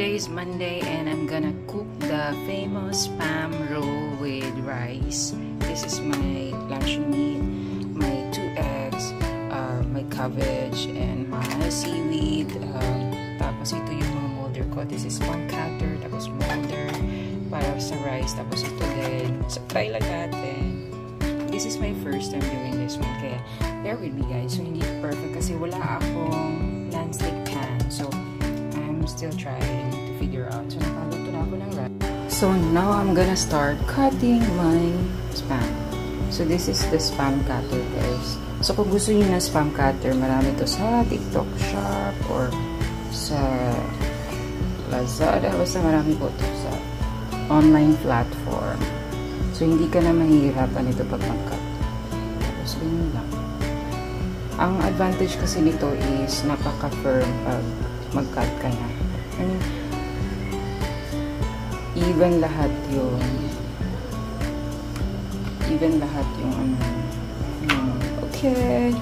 today is Monday and I'm gonna cook the famous spam roll with rice. This is my lunch meat, my 2 eggs, my cabbage, and my seaweed. Tapos ito yung mga molder ko. This is spam cutter, tapos molder para sa rice, tapos ito din. So, try lang natin. This is my first time doing this one, kaya bear with me guys. So, hindi perfect kasi wala akong non-stick pan. So, I'm still trying to figure out. So, nakaluto na ako ng rice. So, now I'm gonna start cutting my spam. So, this is the spam cutter guys. So, kung gusto niyo ng spam cutter, marami to sa TikTok Shop or sa Lazada. Basta marami po to sa online platform. So, hindi ka na mahihirapan ito pag mag-cut. Tapos, ganyan lang. Ang advantage kasi nito is napaka-firm pag mag-cut ka na. I mean, even lahat yung okay.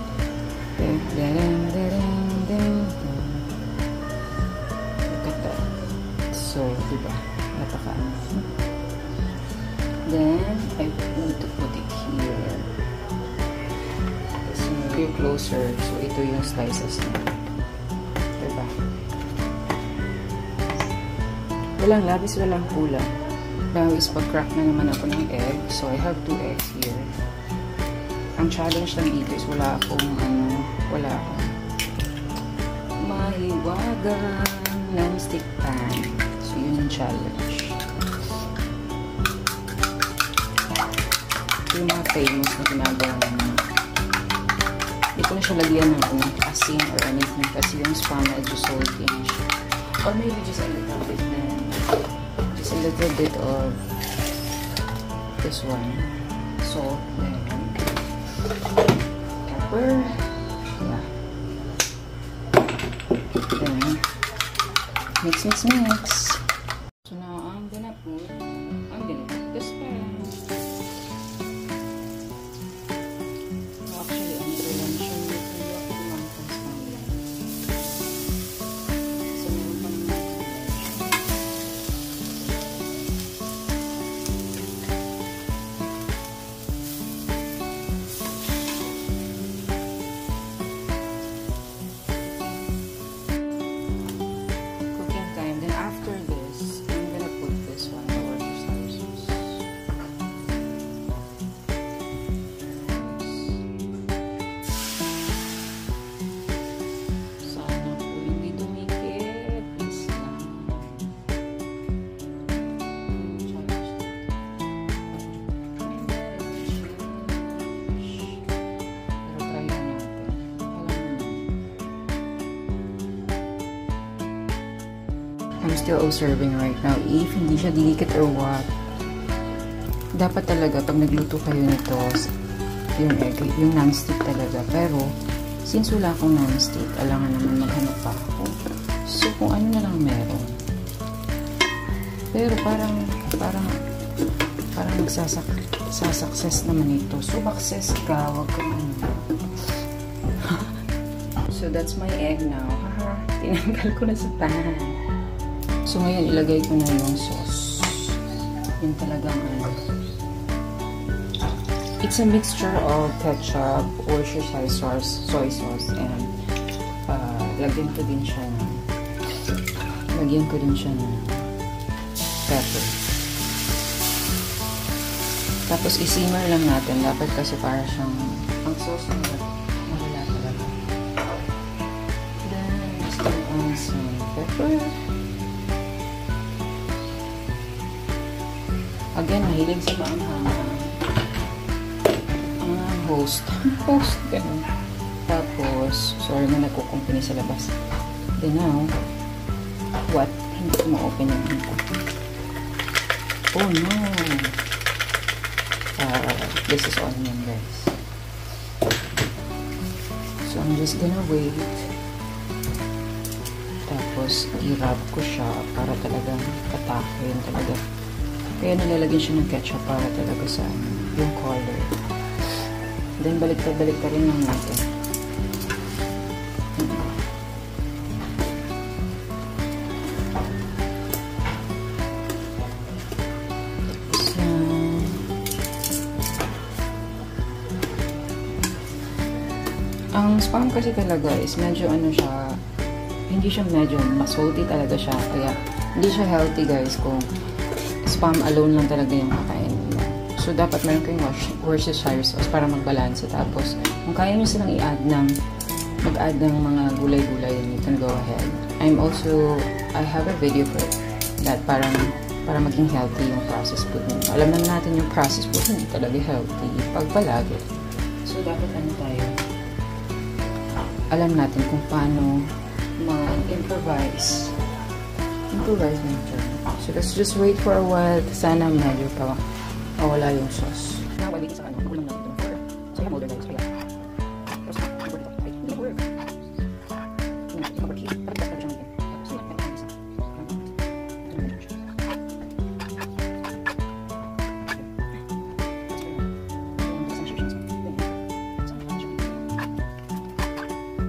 Look at that. So, diba? Napaka-ano. Then, I need to put it here. So, you're closer. So, ito yung slices na. Diba? Walang labis, walang kulang. Now is pag-crack na naman ako ng egg. So, I have 2 eggs here. Ang challenge lang dito is wala akong mahiwagang non-stick pan. So, yun yung challenge. Yung mga famous na ginagawa naman. Hindi ko na siya lagyan ng asin or anything kasi yung spam medyo salty na siya. Or maybe just a little bit na. Just a little bit of this one. Salt. Then pepper. Yeah. Then mix. So now I'm gonna put the spam. I'm still observing right now if hindi siya dinikit or what. Dapat talaga pag nagluto kayo nito, yung egg, yung non-stick talaga. Pero, since wala akong non-stick, alangan naman maghanap pa ako. So, kung ano na lang meron. Pero parang magsasuccess naman ito. So, success ka, wag ka ano. So, that's my egg now. Haha, tinanggal ko na sa pan. So, ngayon, ilagay ko na yung sauce. Yun talagang ano. It's a mixture of ketchup, Worcestershire sauce, soy sauce, and lagyan ko din siya ng pepper. Tapos, isimmer lang natin. Dapat kasi para siyang ang sauce na wala talaga. Then, just add some pepper. Again, mahilig sa maanghang ang host, ganun. Tapos, sorry na nagkukumpany sa labas. Then now, what? Hindi ko ma-open yung ano. Oh no! This is onion, guys. So, I'm just gonna wait. Tapos, i-rub ko siya para talagang katakin talaga. Kaya nilalagyan siya ng ketchup para talaga sa yung color. Then, baliktad rin lang natin. Ang Spam kasi talaga is medyo ano siya, hindi siya medyo salty talaga siya. Kaya hindi siya healthy guys kung Spam alone lang talaga yung kakain nila. So dapat meron kayong Worcestershire sauce para magbalanse. Tapos kung kaya nyo silang i-add mag-add ng mga gulay-gulay, then you can go ahead. I have a video for that para maging healthy yung processed food nyo. Alam naman natin yung processed food hindi talaga healthy pag palagi. So dapat ano tayo, alam natin kung paano mag-improvise nito. So let's just wait for a while. Sana medyo pa mawala yung sauce. Now, while waiting sa ano, kulang natin ito for so yung molder guys. Kaya hindi work. Hindi work. Tapos siya ngayon.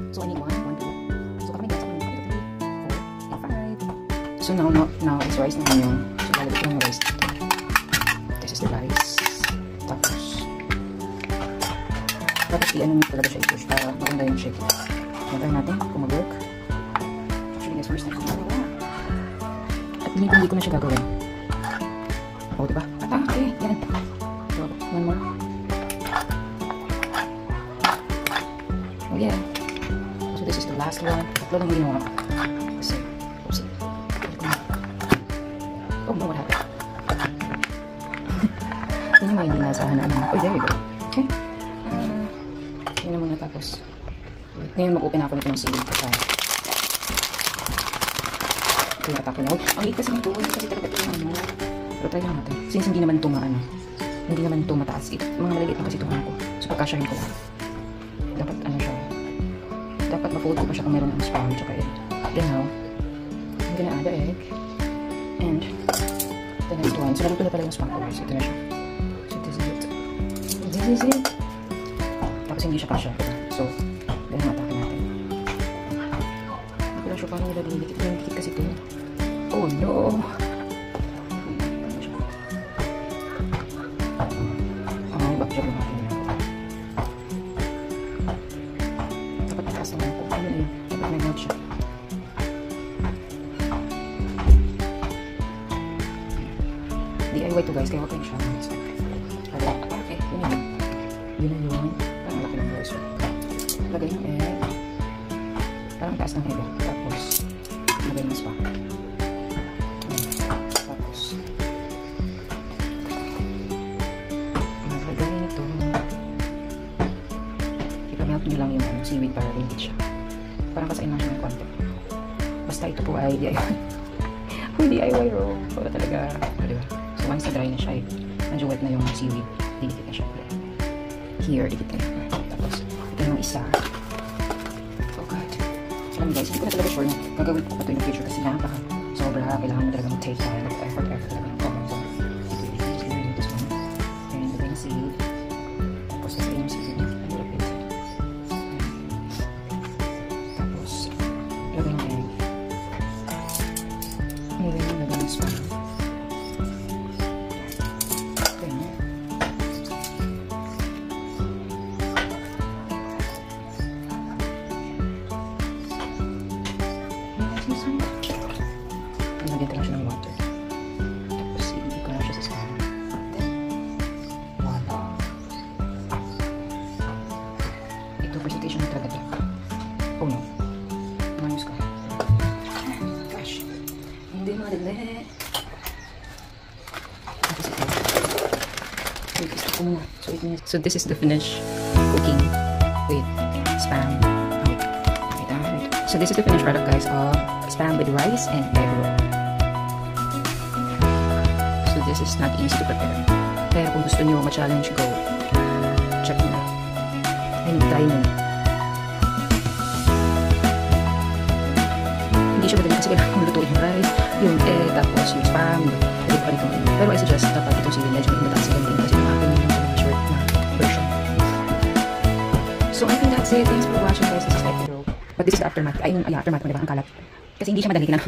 So I need 1, 2. So kapag so now it's rice naman yung so lalagay ko ng rice dito. This is the rice. Tapos i-ano nyo talaga siya i-push para maganda yung shape. Maganda natin kung mag-work. Actually guys, first time ko magawa. At hindi ko na siya gagawin. O diba? Okay, yan. So, one more. Oh yeah. So this is the last one. Tatlo lang ginawa. Kasi, oopsie. Oh no, what happened? Yun yung mga hindi nasahan na ano. Oh, there you go. Okay. Yun na muna tapos. Ngayon mag-open ako nito ng seaweed. Ito yung atake na. Ang liit kasi nito. Kasi talaga ito yung ano. Pero try lang natin. Since hindi naman ito maano. Hindi naman ito mataas. Mga maliliit lang kasi ito ko. So pagkasyahin ko lang. Dapat ano siya. Dapat ma-fold ko pa siya kung meron ng Spam. Tsaka yun. Then now, I'm gonna add the egg. And the next one. So naluto na pala yung Spam ko. So ito na siya. So this is it. This is it. Tapos hindi siya kasya. So, ganun ang atake natin. Hindi ko lang siya paano nila dinidikit. Dinidikit kasi ito. Oh no! Ay, bakit siya lumaki niya? Dapat mataas naman ako. Ano yun? Dapat may melt siya. DIY to guys, kaya huwag kayong siya. Okay, yun na yun. Yun na yun. Parang laki ng rice. Lagay ng egg. Parang taas ng egg. Tapos, lagay ng Spam. Tapos, lagay nito. Ipamelt nyo lang yung seaweed para ringgit siya. Parang kasain lang siya ng konti. Basta ito po ay DIY. Uy, DIY raw. Wala talaga. Diba? So, once na dry na siya, medyo wet na yung seaweed. Dikit na siya. Here, dikit na yun. Tapos, ito yung isa. Oh God. So, guys, hindi ko na talaga sure na gagawin ko pa ito in the future kasi napaka sobra. Kailangan mo talaga mag-take time. Effort talaga. So, just gonna do this one. And lagay yung seed. Tapos, lagay yung seed niya. A little bit. Tapos, lagay yung egg. Lagay yung Spam. Lagyan lang siya ng water. Tapos, hindi ko lang siya sa Spam. Then, voila. Ito, presentation na talaga. Oh no. Mayos ka. Gosh. Hindi madali. Tapos ito. Wait, gusto ko muna. So, this is the finished cooking with Spam. So, this is the finished product, guys, of Spam with rice and egg roll. This is not easy to prepare. Kaya kung gusto nyo ma-challenge, go. Check nyo na. And try nyo. Hindi siya madali kasi kailangan kong lutuin yung rice, yung egg, tapos yung Spam, pwede pa rin kong ino. Pero I suggest dapat itong sili medyo hindi mataas yung ganyan kasi yung akin yung short na version. So I think that's it. Thanks for watching, guys. This is like the but this is the aftermath. Ay, yung aftermath mo, diba? Ang kalat. Kasi hindi siya madali kinang.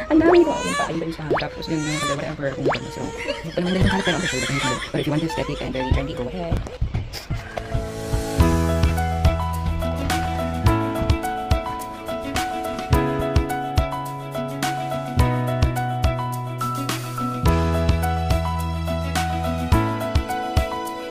Ang dami ko. Yung pa, yung sa tapos yung whatever. So, ito naman din yung kalat pero on the shoulder. But if you want to aesthetic and very trendy, go ahead.